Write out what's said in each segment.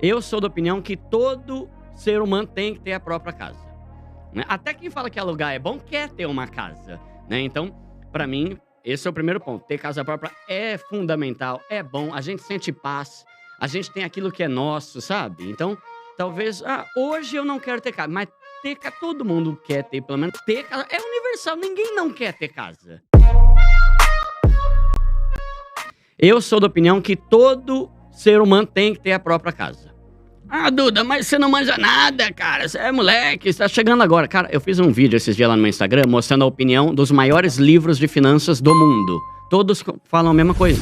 Eu sou da opinião que todo ser humano tem que ter a própria casa, né? Até quem fala que alugar é bom quer ter uma casa, né? Então, pra mim, esse é o primeiro ponto. Ter casa própria é fundamental, é bom, a gente sente paz, a gente tem aquilo que é nosso, sabe? Então, talvez, hoje eu não quero ter casa, mas todo mundo quer ter, pelo menos ter casa. É universal, ninguém não quer ter casa. Eu sou da opinião que todo ser humano tem que ter a própria casa. Duda, mas você não manja nada, cara. Você é moleque, você tá chegando agora. Cara, eu fiz um vídeo esses dias lá no meu Instagram mostrando a opinião dos maiores livros de finanças do mundo. Todos falam a mesma coisa.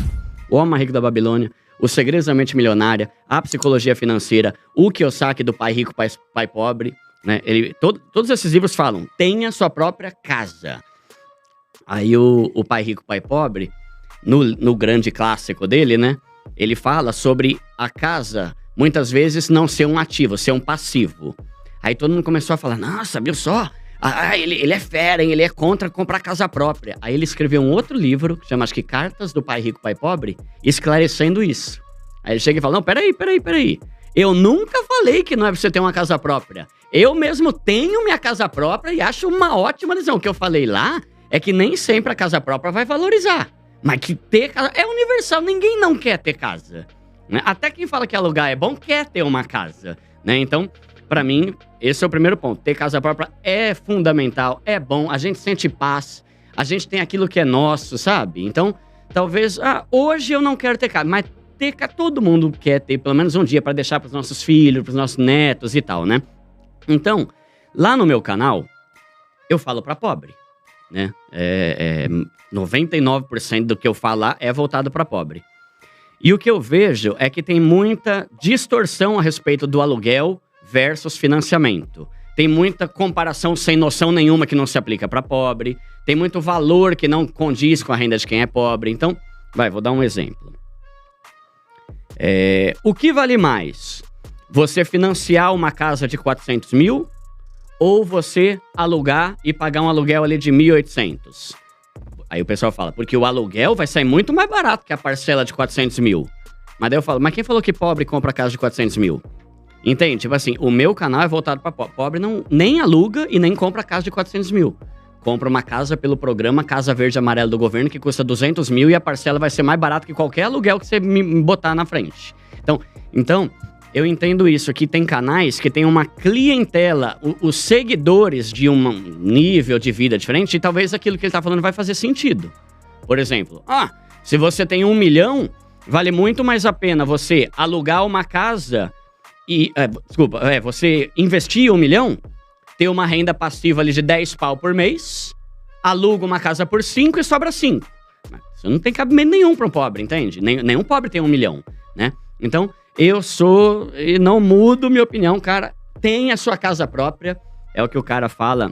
O Homem Rico da Babilônia, Os Segredos da Mente Milionária, A Psicologia Financeira, O Kiyosaki do Pai Rico, Pai Pobre, né? Todos esses livros falam, tenha sua própria casa. Aí o Pai Rico, Pai Pobre, no grande clássico dele, né? Ele fala sobre a casa, muitas vezes, não ser um ativo, ser um passivo. Aí todo mundo começou a falar, nossa, viu só? Ele é fera, hein? Ele é contra comprar casa própria. Aí ele escreveu um outro livro, que chama, acho que Cartas do Pai Rico, Pai Pobre, esclarecendo isso. Aí ele chega e fala, não, peraí. Eu nunca falei que não é pra você ter uma casa própria. Eu mesmo tenho minha casa própria e acho uma ótima decisão. O que eu falei lá é que nem sempre a casa própria vai valorizar. Mas que ter casa é universal, ninguém não quer ter casa, né? Até quem fala que alugar é bom quer ter uma casa, né? Então, pra mim, esse é o primeiro ponto. Ter casa própria é fundamental, é bom, a gente sente paz, a gente tem aquilo que é nosso, sabe? Então, talvez, hoje eu não quero ter casa, mas todo mundo quer ter pelo menos um dia pra deixar pros nossos filhos, pros nossos netos e tal, né? Então, lá no meu canal, eu falo pra pobre, né? 99% do que eu falar é voltado para pobre. E o que eu vejo é que tem muita distorção a respeito do aluguel versus financiamento. Tem muita comparação sem noção nenhuma que não se aplica para pobre. Tem muito valor que não condiz com a renda de quem é pobre. Então, vou dar um exemplo. O que vale mais? Você financiar uma casa de 400 mil ou você alugar e pagar um aluguel ali de 1.800? Aí o pessoal fala, porque o aluguel vai sair muito mais barato que a parcela de 400 mil. Mas daí eu falo, mas quem falou que pobre compra casa de 400 mil? Entende? Tipo assim, o meu canal é voltado para pobre. Pobre não, nem aluga e nem compra casa de 400 mil. Compra uma casa pelo programa Casa Verde Amarelo do governo, que custa 200 mil e a parcela vai ser mais barata que qualquer aluguel que você me botar na frente. Então, eu entendo isso, que tem canais que tem uma clientela, os seguidores de um nível de vida diferente, e talvez aquilo que ele tá falando vai fazer sentido. Por exemplo, se você tem 1 milhão, vale muito mais a pena você alugar uma casa e... você investir 1 milhão, ter uma renda passiva ali de 10 pau por mês, aluga uma casa por 5 e sobra 5. Isso não tem cabimento nenhum para um pobre, entende? Nenhum pobre tem 1 milhão, né? Então... eu sou, e não mudo minha opinião, cara, tenha sua casa própria, é o que o cara fala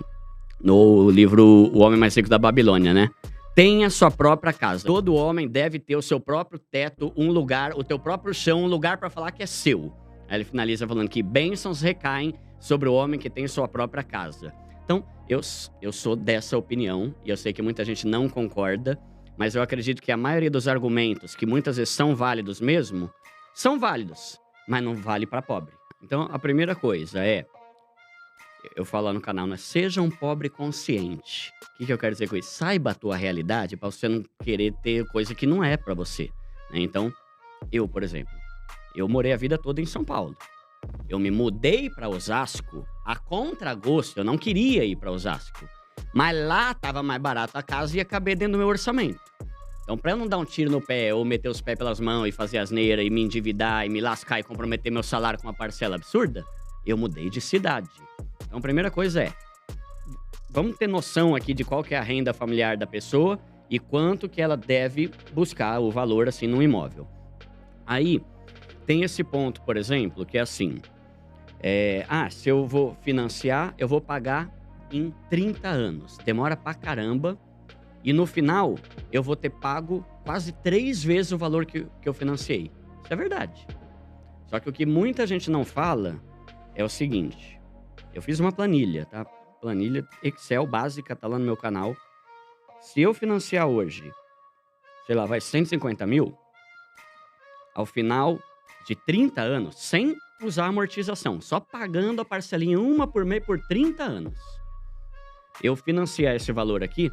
no livro O Homem Mais Rico da Babilônia, né? Tenha sua própria casa. Todo homem deve ter o seu próprio teto, um lugar, o teu próprio chão, um lugar pra falar que é seu. Aí ele finaliza falando que bênçãos recaem sobre o homem que tem sua própria casa. Então, eu sou dessa opinião, e eu sei que muita gente não concorda, mas eu acredito que a maioria dos argumentos, que muitas vezes são válidos mesmo, são válidos, mas não vale para pobre. Então, a primeira coisa eu falo lá no canal, né? Seja um pobre consciente. O que eu quero dizer com isso? Saiba a tua realidade para você não querer ter coisa que não é para você, né? Então, por exemplo, eu morei a vida toda em São Paulo. Eu me mudei para Osasco a contragosto, eu não queria ir para Osasco. Mas lá tava mais barato a casa e acabei dentro do meu orçamento. Então, pra eu não dar um tiro no pé ou meter os pés pelas mãos e fazer asneira e me endividar e me lascar e comprometer meu salário com uma parcela absurda, eu mudei de cidade. Então, a primeira coisa vamos ter noção aqui de qual que é a renda familiar da pessoa e quanto que ela deve buscar o valor, assim, no imóvel. Aí, tem esse ponto, por exemplo, que é assim, se eu vou financiar, eu vou pagar em 30 anos. Demora pra caramba. E no final, eu vou ter pago quase 3 vezes o valor que eu financiei. Isso é verdade. Só que o que muita gente não fala é o seguinte. Eu fiz uma planilha, tá? Planilha Excel básica, tá lá no meu canal. Se eu financiar hoje, sei lá, vai 150 mil, ao final de 30 anos, sem usar a amortização, só pagando a parcelinha uma por mês por 30 anos. Eu financiar esse valor aqui,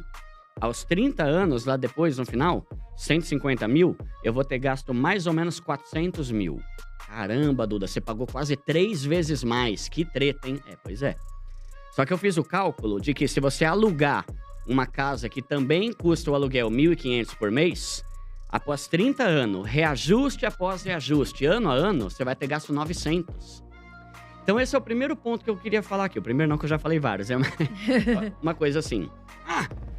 aos 30 anos, lá depois, no final, 150 mil, eu vou ter gasto mais ou menos 400 mil. Caramba, Duda, você pagou quase 3 vezes mais. Que treta, hein? Pois é. Só que eu fiz o cálculo de que se você alugar uma casa que também custa o aluguel 1.500 por mês, após 30 anos, reajuste após reajuste, ano a ano, você vai ter gasto 900. Então esse é o primeiro ponto que eu queria falar aqui. O primeiro não, que eu já falei vários. É uma coisa assim.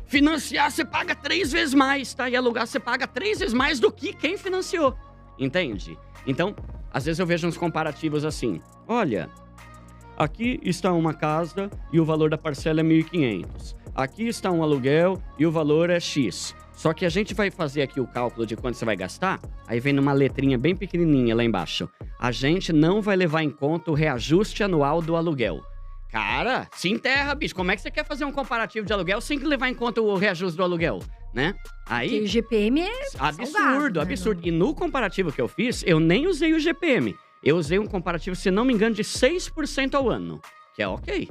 Financiar você paga 3 vezes mais, tá? E alugar você paga 3 vezes mais do que quem financiou. Entende? Então, às vezes eu vejo uns comparativos assim. Olha, aqui está uma casa e o valor da parcela é 1.500. Aqui está um aluguel e o valor é X. Só que a gente vai fazer aqui o cálculo de quanto você vai gastar, aí vem numa letrinha bem pequenininha lá embaixo. A gente não vai levar em conta o reajuste anual do aluguel. Cara, se enterra, bicho. Como é que você quer fazer um comparativo de aluguel sem levar em conta o reajuste do aluguel, né? Aí, porque o GPM é absurdo, salgado, absurdo. Né? E no comparativo que eu fiz, eu nem usei o GPM. Eu usei um comparativo, se não me engano, de 6% ao ano, que é ok.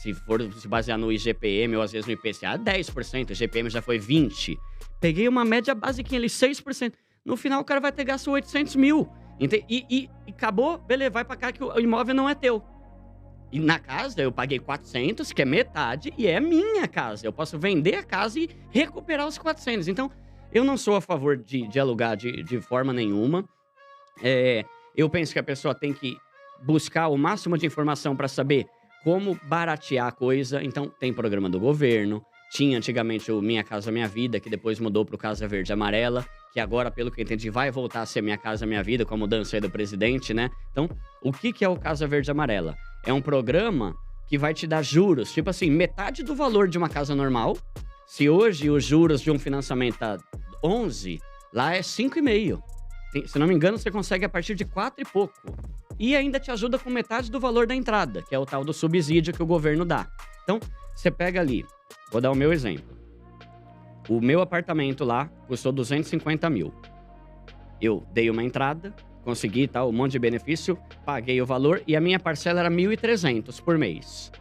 Se for se basear no IGPM ou às vezes no IPCA, 10%. O IGPM já foi 20%. Peguei uma média basiquinha ali, 6%. No final, o cara vai ter gasto 800 mil. E acabou, beleza, vai pra cá que o imóvel não é teu. E na casa, eu paguei 400, que é metade, e é minha casa. Eu posso vender a casa e recuperar os 400. Então, eu não sou a favor de alugar de forma nenhuma. Eu penso que a pessoa tem que buscar o máximo de informação para saber como baratear a coisa. Então, tem programa do governo. Tinha antigamente o Minha Casa Minha Vida, que depois mudou para o Casa Verde e Amarela, que agora, pelo que eu entendi, vai voltar a ser Minha Casa Minha Vida, com a mudança aí do presidente, né? Então, o que é o Casa Verde e Amarela? É um programa que vai te dar juros, tipo assim, metade do valor de uma casa normal. Se hoje os juros de um financiamento tá 11, lá é 5,5. Se não me engano, você consegue a partir de 4 e pouco. E ainda te ajuda com metade do valor da entrada, que é o tal do subsídio que o governo dá. Então, você pega ali, vou dar o meu exemplo. O meu apartamento lá custou 250 mil. Eu dei uma entrada, consegui um monte de benefício, paguei o valor e a minha parcela era 1.300 por mês.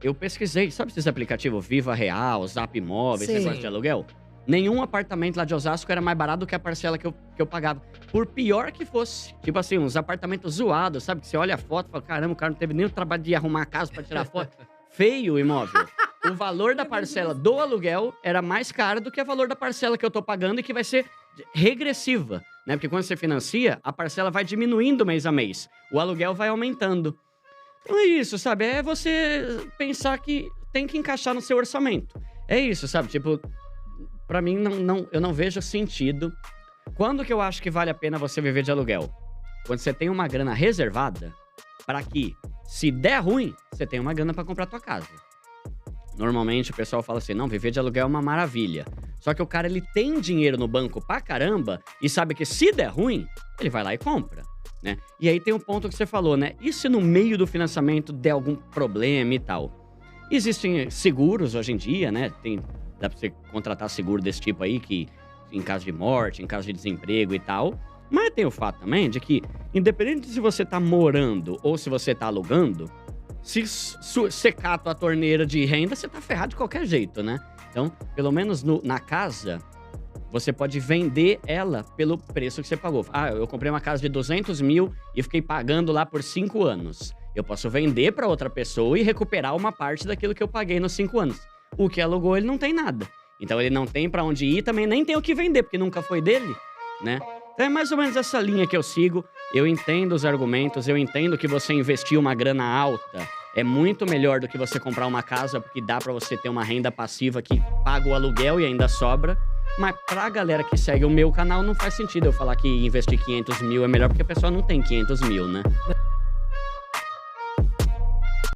Eu pesquisei, sabe esses aplicativos Viva Real, Zap Imóveis, esse negócio de aluguel? Nenhum apartamento lá de Osasco era mais barato do que a parcela que eu pagava. Por pior que fosse. Tipo assim, uns apartamentos zoados, sabe? Que você olha a foto e fala, caramba, o cara não teve nem o trabalho de arrumar a casa pra tirar foto. Feio o imóvel. O valor da parcela do aluguel era mais caro do que o valor da parcela que eu tô pagando e que vai ser regressiva, né? Porque quando você financia, a parcela vai diminuindo mês a mês. O aluguel vai aumentando. Então é isso, sabe? É você pensar que tem que encaixar no seu orçamento. É isso, sabe? Tipo, pra mim, eu não vejo sentido. Quando que eu acho que vale a pena você viver de aluguel? Quando você tem uma grana reservada para que, se der ruim, você tem uma grana para comprar tua casa. Normalmente o pessoal fala assim, não, viver de aluguel é uma maravilha. Só que o cara, ele tem dinheiro no banco pra caramba e sabe que se der ruim, ele vai lá e compra, né? E aí tem um ponto que você falou, né? E se no meio do financiamento der algum problema e tal? Existem seguros hoje em dia, né? Dá pra você contratar seguro desse tipo aí, que em caso de morte, em caso de desemprego e tal. Mas tem o fato também de que, independente se você tá morando ou se você tá alugando, se secar a tua torneira de renda, você tá ferrado de qualquer jeito, né? Então, pelo menos na casa, você pode vender ela pelo preço que você pagou. Ah, eu comprei uma casa de 200 mil e fiquei pagando lá por 5 anos. Eu posso vender para outra pessoa e recuperar uma parte daquilo que eu paguei nos 5 anos. O que alugou, ele não tem nada. Então, ele não tem para onde ir, também nem tem o que vender, porque nunca foi dele, né? Então, é mais ou menos essa linha que eu sigo. Eu entendo os argumentos, eu entendo que você investir uma grana alta é muito melhor do que você comprar uma casa, porque dá pra você ter uma renda passiva que paga o aluguel e ainda sobra. Mas pra galera que segue o meu canal, não faz sentido eu falar que investir 500 mil é melhor, porque a pessoa não tem 500 mil, né?